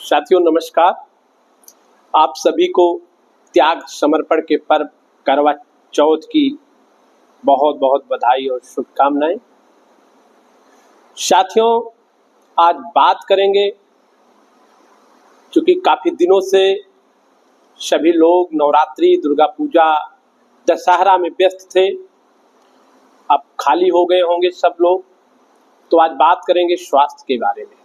साथियों नमस्कार। आप सभी को त्याग समर्पण के पर्व करवा चौथ की बहुत बहुत बधाई और शुभकामनाएं। साथियों आज बात करेंगे, क्योंकि काफ़ी दिनों से सभी लोग नवरात्रि, दुर्गा पूजा, दशहरा में व्यस्त थे। अब खाली हो गए होंगे सब लोग, तो आज बात करेंगे स्वास्थ्य के बारे में।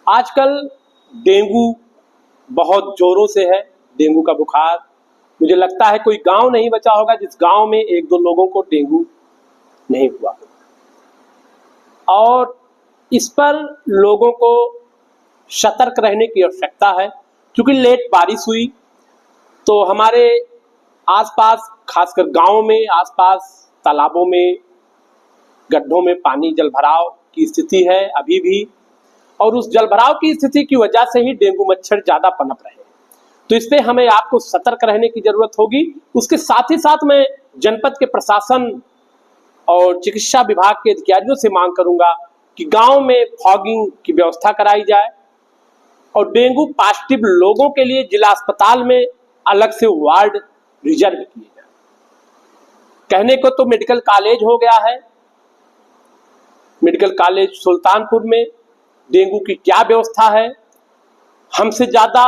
आजकल डेंगू बहुत जोरों से है। डेंगू का बुखार, मुझे लगता है कोई गांव नहीं बचा होगा जिस गांव में एक दो लोगों को डेंगू नहीं हुआ। और इस पर लोगों को सतर्क रहने की आवश्यकता है, क्योंकि लेट बारिश हुई तो हमारे आसपास, खासकर गांव में आसपास तालाबों में, गड्ढों में पानी जलभराव की स्थिति है अभी भी, और उस जलभराव की स्थिति की वजह से ही डेंगू मच्छर ज्यादा पनप रहे हैं। तो इस पे हमें आपको सतर्क रहने की जरूरत होगी। उसके साथ ही साथ मैं जनपद के प्रशासन और चिकित्सा विभाग के अधिकारियों से मांग करूंगा कि गांव में फॉगिंग की व्यवस्था कराई जाए और डेंगू पॉजिटिव लोगों के लिए जिला अस्पताल में अलग से वार्ड रिजर्व किए जाए। कहने को तो मेडिकल कॉलेज हो गया है, मेडिकल कॉलेज सुल्तानपुर में डेंगू की क्या व्यवस्था है, हमसे ज्यादा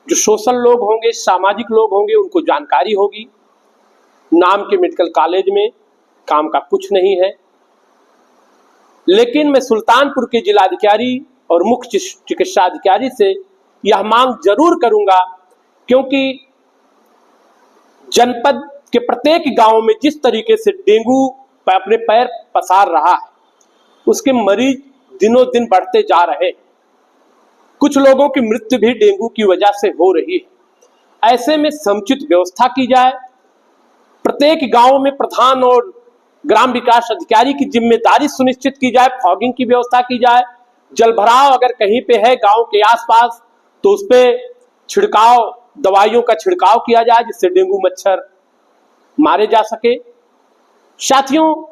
जो सोशल लोग होंगे, सामाजिक लोग होंगे, उनको जानकारी होगी। नाम के मेडिकल कॉलेज में काम का कुछ नहीं है। लेकिन मैं सुल्तानपुर के जिलाधिकारी और मुख्य चिकित्सा अधिकारी से यह मांग जरूर करूंगा, क्योंकि जनपद के प्रत्येक गांव में जिस तरीके से डेंगू अपने पैर पसार रहा है, उसके मरीज दिनों दिन बढ़ते जा रहे हैं। कुछ लोगों की मृत्यु भी डेंगू की वजह से हो रही है। ऐसे में समुचित व्यवस्था की जाए। प्रत्येक गांव में प्रधान और ग्राम विकास अधिकारी की जिम्मेदारी सुनिश्चित की जाए, फॉगिंग की व्यवस्था की जाए। जलभराव अगर कहीं पे है गांव के आसपास तो उस पे छिड़काव, दवाइयों का छिड़काव किया जाए, जिससे डेंगू मच्छर मारे जा सके। साथियों,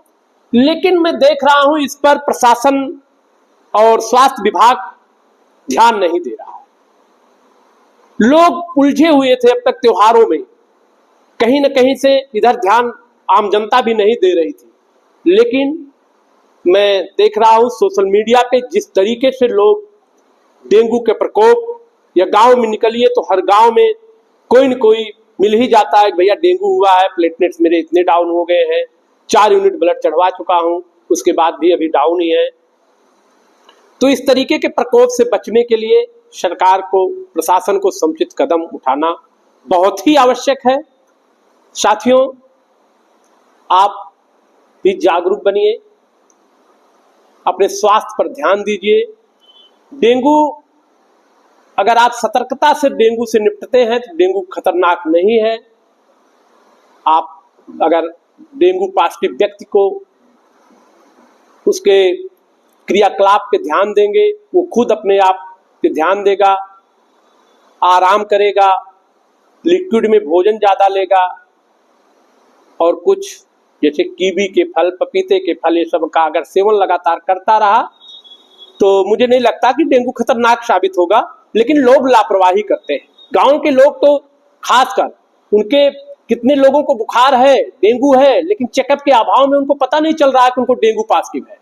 लेकिन मैं देख रहा हूं इस पर प्रशासन और स्वास्थ्य विभाग ध्यान नहीं दे रहा है। लोग उलझे हुए थे अब तक त्योहारों में, कहीं ना कहीं से इधर ध्यान आम जनता भी नहीं दे रही थी। लेकिन मैं देख रहा हूं सोशल मीडिया पे जिस तरीके से लोग डेंगू के प्रकोप, या गांव में निकलिए तो हर गांव में कोई न कोई मिल ही जाता है, भैया डेंगू हुआ है, प्लेटलेट्स मेरे इतने डाउन हो गए हैं, 4 यूनिट ब्लड चढ़वा चुका हूं, उसके बाद भी अभी डाउन ही है। तो इस तरीके के प्रकोप से बचने के लिए सरकार को, प्रशासन को समुचित कदम उठाना बहुत ही आवश्यक है। साथियों, आप भी जागरूक बनिए, अपने स्वास्थ्य पर ध्यान दीजिए। डेंगू, अगर आप सतर्कता से डेंगू से निपटते हैं तो डेंगू खतरनाक नहीं है। आप अगर डेंगू पॉजिटिव व्यक्ति को उसके क्रियाकलाप पे ध्यान देंगे, वो खुद अपने आप पे ध्यान देगा, आराम करेगा, लिक्विड में भोजन ज्यादा लेगा, और कुछ जैसे कीवी के फल, पपीते के फल, ये सब का अगर सेवन लगातार करता रहा तो मुझे नहीं लगता कि डेंगू खतरनाक साबित होगा। लेकिन लोग लापरवाही करते हैं। गांव के लोग तो खासकर, उनके कितने लोगों को बुखार है, डेंगू है, लेकिन चेकअप के अभाव में उनको पता नहीं चल रहा है कि उनको डेंगू पॉजिटिव है।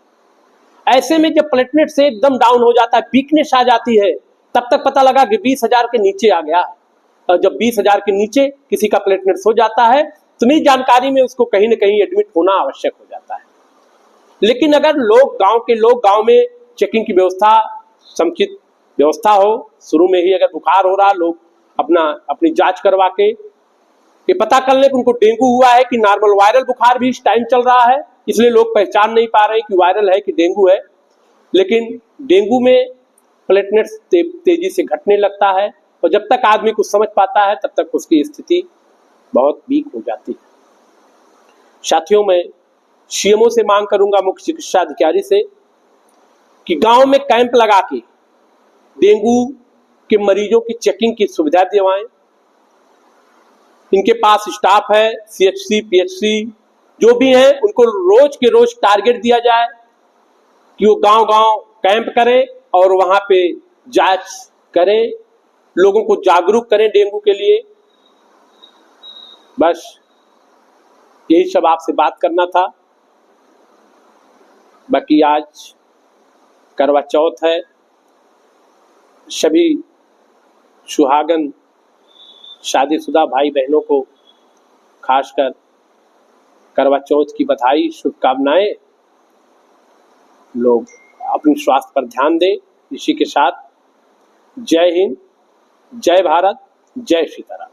ऐसे में जब प्लेटलेट से एकदम डाउन हो जाता है, वीकनेस आ जाती है, तब तक पता लगा कि 20,000 के नीचे आ गया है। और जब 20,000 के नीचे किसी का प्लेटलेट हो जाता है तो मेरी जानकारी में उसको कहीं ना कहीं एडमिट होना आवश्यक हो जाता है। लेकिन अगर लोग, गांव के लोग, गांव में चेकिंग की व्यवस्था, समुचित व्यवस्था हो, शुरू में ही अगर बुखार हो रहा, लोग अपनी जांच करवा के ये पता कर ले कि उनको डेंगू हुआ है कि नॉर्मल वायरल बुखार भी इस टाइम चल रहा है, इसलिए लोग पहचान नहीं पा रहे कि वायरल है कि डेंगू है। लेकिन डेंगू में प्लेटलेट्स तेजी से घटने लगता है, और जब तक आदमी कुछ समझ पाता है तब तक उसकी स्थिति बहुत वीक हो जाती है। साथियों, मैं सीएमओ से मांग करूंगा, मुख्य चिकित्सा अधिकारी से, कि गांव में कैंप लगा के डेंगू के मरीजों की चेकिंग की सुविधा दिलवाएं। इनके पास स्टाफ है, सीएचसी, पीएचसी जो भी है, उनको रोज के रोज टारगेट दिया जाए कि वो गांव-गांव कैंप करें और वहां पे जांच करें, लोगों को जागरूक करें डेंगू के लिए। बस यही सब आपसे बात करना था। बाकी आज करवा चौथ है, सभी सुहागन शादीशुदा भाई बहनों को खासकर करवा चौथ की बधाई, शुभकामनाएं। लोग अपने स्वास्थ्य पर ध्यान दें। इसी के साथ जय हिंद, जय भारत, जय सीताराम।